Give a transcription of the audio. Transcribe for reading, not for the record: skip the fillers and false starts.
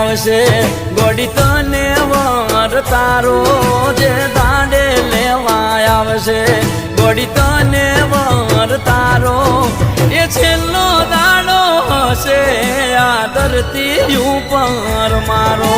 આવશે ગોડી તને વર તારો જે દાંડે લેવા આવશે ગોડી તને વર તારો એ છેલ્લો દાડો હશે આ ધરતી ઉપર મારો